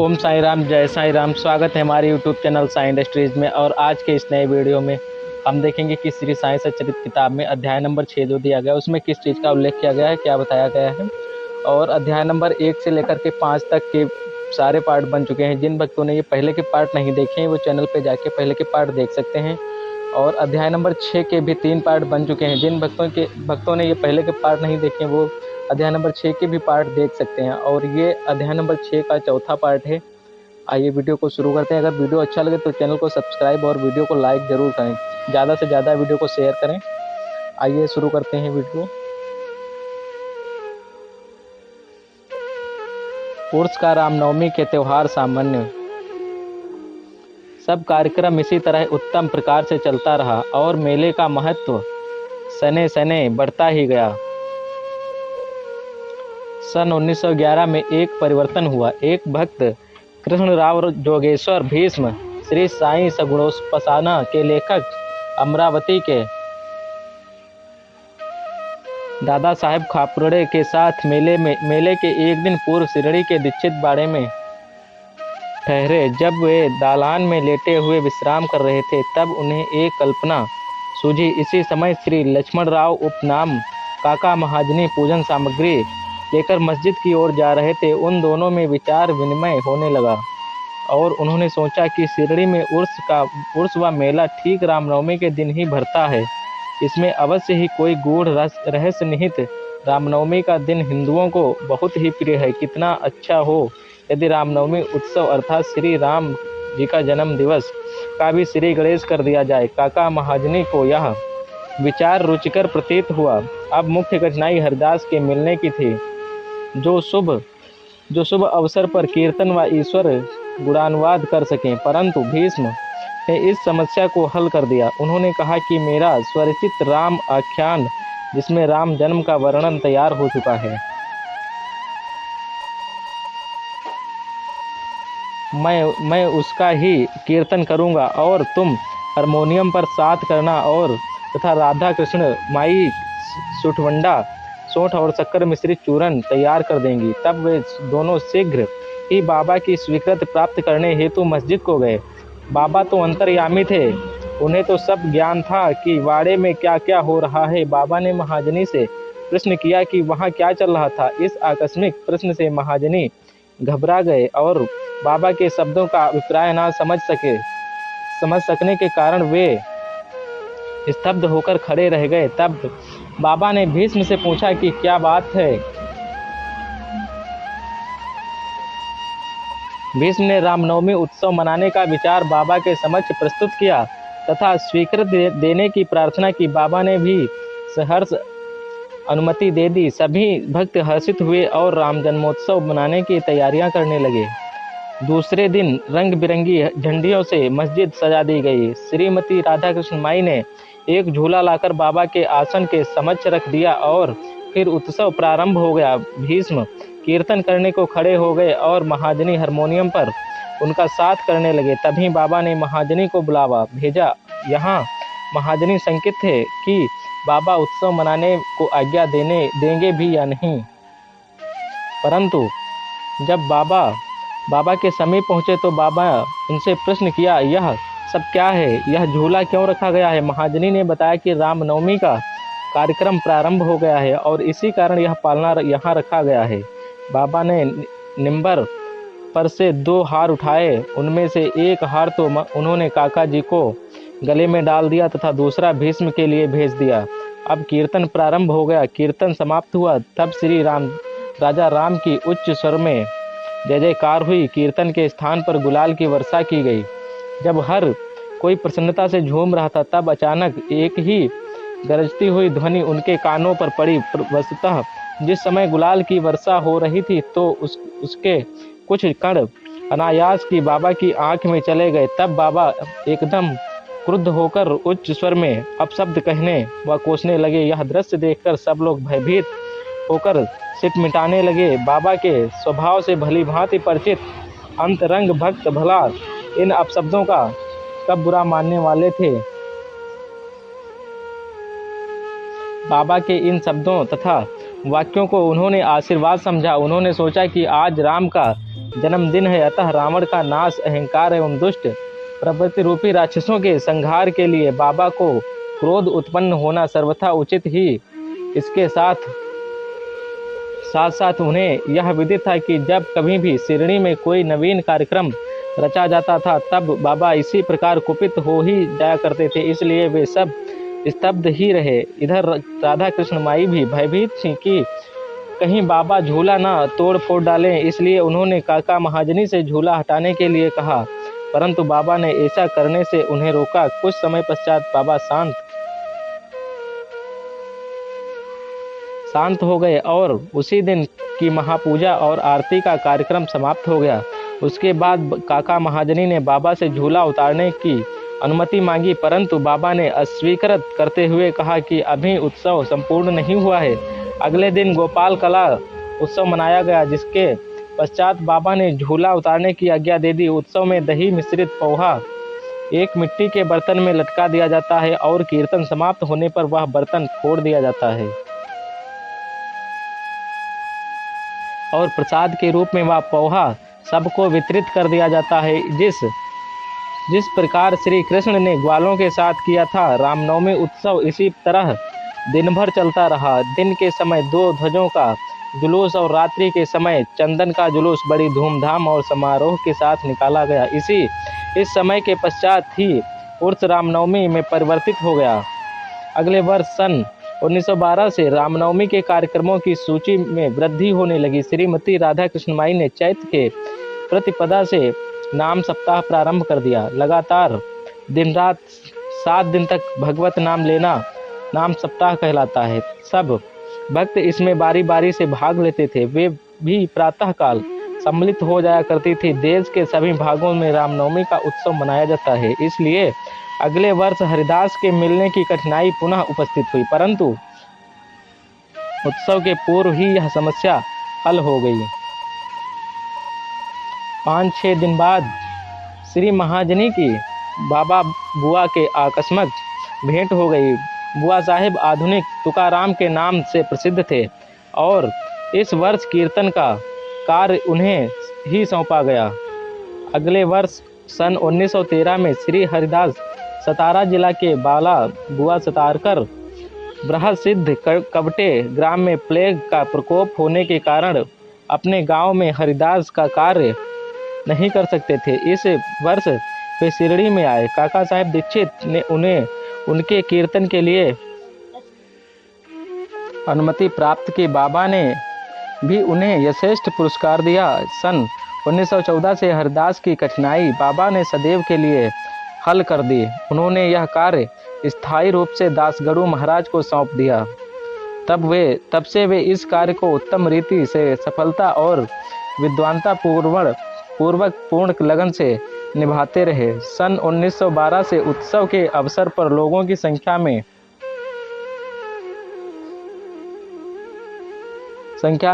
ओम साई राम, जय साई राम। स्वागत है हमारे यूट्यूब चैनल साई इंडस्ट्रीज में। और आज के इस नए वीडियो में हम देखेंगे कि श्री साई सच्चरित किताब में अध्याय नंबर 6 जो दिया गया उसमें किस चीज़ का उल्लेख किया गया है, क्या बताया गया है। और अध्याय नंबर 1 से लेकर के 5 तक के सारे पार्ट बन चुके हैं। जिन भक्तों ने ये पहले के पार्ट नहीं देखे हैं वो चैनल पर जाके पहले के पार्ट देख सकते हैं। और अध्याय नंबर 6 के भी 3 पार्ट बन चुके हैं। जिन भक्तों ने ये पहले के पार्ट नहीं देखे वो अध्याय नंबर 6 के भी पार्ट देख सकते हैं। और ये अध्याय नंबर 6 का चौथा पार्ट है। आइए वीडियो को शुरू करते हैं। अगर वीडियो अच्छा लगे तो चैनल को सब्सक्राइब और वीडियो को लाइक ज़रूर करें। ज़्यादा से ज़्यादा वीडियो को शेयर करें। आइए शुरू करते हैं वीडियो। उर्स का रामनवमी के त्यौहार सामान्य। सब कार्यक्रम इसी तरह उत्तम प्रकार से चलता रहा और मेले का महत्व सने सने बढ़ता ही गया। सन 1911 में एक परिवर्तन हुआ। एक भक्त कृष्णराव जोगेश्वर भीष्म श्री साई सगुणोपासना के लेखक अमरावती के दादा साहेब खापरे के साथ मेले के एक दिन पूर्व शिरडी के दीक्षित बाड़े में ठहरे। जब वे दालान में लेटे हुए विश्राम कर रहे थे तब उन्हें एक कल्पना सूझी। इसी समय श्री लक्ष्मणराव उपनाम काका महाजनी पूजन सामग्री लेकर मस्जिद की ओर जा रहे थे। उन दोनों में विचार विनिमय होने लगा और उन्होंने सोचा कि शिरडी में उर्स व मेला ठीक रामनवमी के दिन ही भरता है। इसमें अवश्य ही कोई गूढ़ रहस्य निहित। रामनवमी का दिन हिंदुओं को बहुत ही प्रिय है। कितना अच्छा हो यदि रामनवमी उत्सव अर्थात श्री राम जी का जन्म दिवस का भी श्री गणेश कर दिया जाए। काका महाजनी को यह विचार रुचिकर प्रतीत हुआ। अब मुख्य कठिनाई हरिदास के मिलने की थी जो शुभ अवसर पर कीर्तन व ईश्वर गुणानुवाद कर सकें। परंतु भीष्म ने इस समस्या को हल कर दिया। उन्होंने कहा कि मेरा स्वरचित राम आख्यान जिसमें राम जन्म का वर्णन तैयार हो चुका है, मैं उसका ही कीर्तन करूंगा और तुम हारमोनियम पर साथ करना और तथा राधा कृष्ण माई सुठवंडा सोंठ और शक्कर मिश्रित चूरन तैयार कर देंगी। तब वे दोनों शीघ्र ही बाबा की स्वीकृति प्राप्त करने हेतु मस्जिद को गए। बाबा तो अंतर्यामी थे, उन्हें तो सब ज्ञान था कि वाड़े में क्या क्या हो रहा है। बाबा ने महाजनी से प्रश्न किया कि वहाँ क्या चल रहा था। इस आकस्मिक प्रश्न से महाजनी घबरा गए और बाबा के शब्दों का अभिप्राय ना समझ सकने के कारण वे स्तब्ध होकर खड़े रह गए। तब बाबा ने भीष्म से पूछा कि क्या बात है। भीष्म ने रामनवमी उत्सव मनाने का विचार बाबा के समक्ष प्रस्तुत किया तथा स्वीकृति देने की प्रार्थना की। बाबा ने भी सहर्ष अनुमति दे दी। सभी भक्त हर्षित हुए और राम जन्मोत्सव मनाने की तैयारियां करने लगे। दूसरे दिन रंग बिरंगी झंडियों से मस्जिद सजा दी गई। श्रीमती राधा कृष्ण माई ने एक झूला लाकर बाबा के आसन के समक्ष रख दिया और फिर उत्सव प्रारंभ हो गया। भीष्म कीर्तन करने को खड़े हो गए और महाजनी हारमोनियम पर उनका साथ करने लगे। तभी बाबा ने महाजनी को बुलावा भेजा। यहाँ महाजनी शंकित थे कि बाबा उत्सव मनाने को आज्ञा देंगे भी या नहीं। परंतु जब बाबा के समीप पहुँचे तो बाबा उनसे प्रश्न किया, यह सब क्या है, यह झूला क्यों रखा गया है। महाजनी ने बताया कि रामनवमी का कार्यक्रम प्रारंभ हो गया है और इसी कारण यह पालना यहाँ रखा गया है। बाबा ने निंबर पर से 2 हार उठाए। उनमें से एक हार तो उन्होंने काका जी को गले में डाल दिया तथा दूसरा भीष्म के लिए भेज दिया। अब कीर्तन प्रारंभ हो गया। कीर्तन समाप्त हुआ तब श्री राजा राम की उच्च स्वर में जय जयकार हुई। कीर्तन के स्थान पर गुलाल की वर्षा की गई। जब हर कोई प्रसन्नता से झूम रहा था तब अचानक एक ही गरजती हुई ध्वनि उनके कानों पर पड़ी। वस्तुतः जिस समय गुलाल की वर्षा हो रही थी तो उसके कुछ कण अनायास की बाबा की आंख में चले गए। तब बाबा एकदम क्रुद्ध होकर उच्च स्वर में अपशब्द कहने व कोसने लगे। यह दृश्य देखकर सब लोग भयभीत होकर सिट मिटाने लगे। बाबा के स्वभाव से भली भांति परिचित अंतरंग भक्त भला इन अपशब्दों का कब बुरा मानने वाले थे। बाबा के इन शब्दों तथा वाक्यों को उन्होंने आशीर्वाद समझा। उन्होंने सोचा कि आज राम का जन्मदिन है, अतः रावण का नाश, अहंकार एवं दुष्ट प्रवृत्ति रूपी राक्षसों के संहार के लिए बाबा को क्रोध उत्पन्न होना सर्वथा उचित ही। इसके साथ साथ उन्हें यह विदित था कि जब कभी भी शिरडी में कोई नवीन कार्यक्रम रचा जाता था तब बाबा इसी प्रकार कुपित हो ही जाया करते थे, इसलिए वे सब स्तब्ध ही रहे। इधर राधा कृष्ण माई भी भयभीत थी कि कहीं बाबा झूला ना तोड़ फोड़ डालें, इसलिए उन्होंने काका महाजनी से झूला हटाने के लिए कहा, परंतु बाबा ने ऐसा करने से उन्हें रोका। कुछ समय पश्चात बाबा शांत हो गए और उसी दिन की महापूजा और आरती का कार्यक्रम समाप्त हो गया। उसके बाद काका महाजनी ने बाबा से झूला उतारने की अनुमति मांगी, परंतु बाबा ने अस्वीकृत करते हुए कहा कि अभी उत्सव संपूर्ण नहीं हुआ है। अगले दिन गोपाल कला उत्सव मनाया गया, जिसके पश्चात बाबा ने झूला उतारने की आज्ञा दे दी। उत्सव में दही मिश्रित पोहा एक मिट्टी के बर्तन में लटका दिया जाता है और कीर्तन समाप्त होने पर वह बर्तन फोड़ दिया जाता है और प्रसाद के रूप में वह पोहा सबको वितरित कर दिया जाता है। जिस प्रकार श्री कृष्ण ने ग्वालों के साथ किया था, रामनवमी उत्सव इसी तरह दिन भर चलता रहा। दिन के समय 2 ध्वजों का जुलूस और रात्रि के समय चंदन का जुलूस बड़ी धूमधाम और समारोह के साथ निकाला गया। इस समय के पश्चात ही उर्स रामनवमी में परिवर्तित हो गया। अगले वर्ष सन 1912 से रामनवमी के कार्यक्रमों की सूची में वृद्धि होने लगी। श्रीमती राधा कृष्ण माई ने चैत्र के प्रतिपदा से नाम सप्ताह प्रारंभ कर दिया। लगातार दिन रात 7 दिन तक भगवत नाम लेना नाम सप्ताह कहलाता है। सब भक्त इसमें बारी बारी से भाग लेते थे। वे भी प्रातःकाल सम्मिलित हो जाया करती थी। देश के सभी भागों में रामनवमी का उत्सव मनाया जाता है, इसलिए अगले वर्ष हरिदास के मिलने की कठिनाई पुनः उपस्थित हुई, परंतु उत्सव के पूर्व ही यह समस्या हल हो गई। 5-6 दिन बाद श्री महाजनी की बाबा बुआ के आकस्मिक भेंट हो गई। बुआ साहिब आधुनिक तुकाराम के नाम से प्रसिद्ध थे और इस वर्ष कीर्तन का कार्य उन्हें ही सौंपा गया। अगले वर्ष सन 1913 में श्री हरिदास सतारा जिला के बाला बुआ सतारकर बृहसिद्ध कवटे ग्राम में प्लेग का प्रकोप होने के कारण अपने गांव में हरिदास का कार्य नहीं कर सकते थे। इस वर्ष वे शिरडी में आए। काका साहेब दीक्षित ने उन्हें उनके कीर्तन के लिए अनुमति प्राप्त की। बाबा ने भी उन्हें यथेष्ट पुरस्कार दिया। सन 1914 से हरिदास की कठिनाई बाबा ने सदैव के लिए हल कर दी। उन्होंने यह कार्य स्थायी रूप से दासगढ़ू महाराज को सौंप दिया। तब से वे इस कार्य को उत्तम रीति से सफलता और विद्वानता पूर्वक पूर्ण लगन से निभाते रहे। सन 1912 से उत्सव के अवसर पर लोगों की संख्या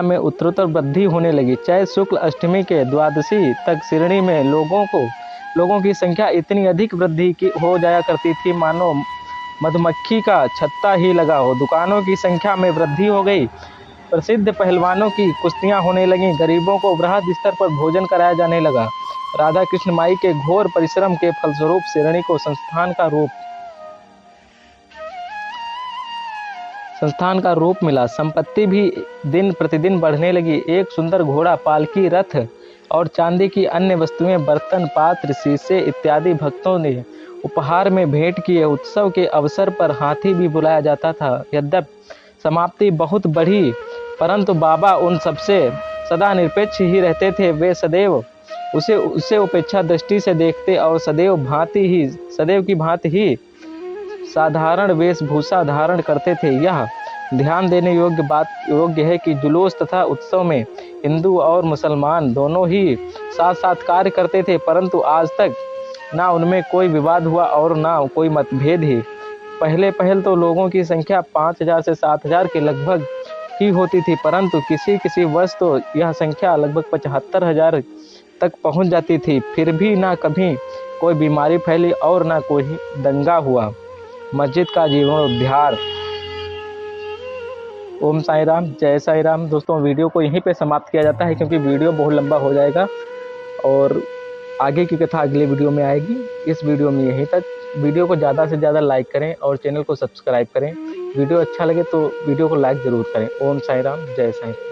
में उत्तरोत्तर वृद्धि होने लगी। चैत्र शुक्ल अष्टमी के द्वादशी तक शिरडी में लोगों की संख्या इतनी अधिक वृद्धि हो जाया करती थी मानो मधुमक्खी का छत्ता ही लगा हो। दुकानों की संख्या में वृद्धि हो गई। प्रसिद्ध पहलवानों की कुश्तियां होने लगीं। गरीबों को बृहद स्तर पर भोजन कराया जाने लगा। राधा कृष्ण माई के घोर परिश्रम के फलस्वरूप शिरडी को संस्थान का रूप मिला। संपत्ति भी दिन प्रतिदिन बढ़ने लगी। एक सुंदर घोड़ा, पालकी, रथ और चांदी की अन्य वस्तुएं, बर्तन, पात्र, शीशे इत्यादि भक्तों ने उपहार में भेंट किए। उत्सव के अवसर पर हाथी भी बुलाया जाता था। यद्यपि समाप्ति बहुत बढ़ी, परंतु बाबा उन सबसे सदा निरपेक्ष ही रहते थे। वे सदैव उसे उपेक्षा दृष्टि से देखते और सदैव की भांति ही साधारण वेशभूषा धारण करते थे। यह ध्यान देने योग्य है कि जुलूस तथा उत्सव में हिंदू और मुसलमान दोनों ही साथ साथ कार्य करते थे, परंतु आज तक ना उनमें कोई विवाद हुआ और ना कोई मतभेद ही। पहल तो लोगों की संख्या 5000 से 7000 के लगभग ही होती थी, परंतु किसी वर्ष तो यह संख्या लगभग 75000 तक पहुंच जाती थी। फिर भी ना कभी कोई बीमारी फैली और ना कोई दंगा हुआ। मस्जिद का जीर्णोद्धार ओम साई राम, जय साई राम। दोस्तों वीडियो को यहीं पे समाप्त किया जाता है क्योंकि वीडियो बहुत लंबा हो जाएगा और आगे की कथा अगले वीडियो में आएगी। इस वीडियो में यहीं तक। वीडियो को ज़्यादा से ज़्यादा लाइक करें और चैनल को सब्सक्राइब करें। वीडियो अच्छा लगे तो वीडियो को लाइक ज़रूर करें। ओम साई राम, जय साई राम।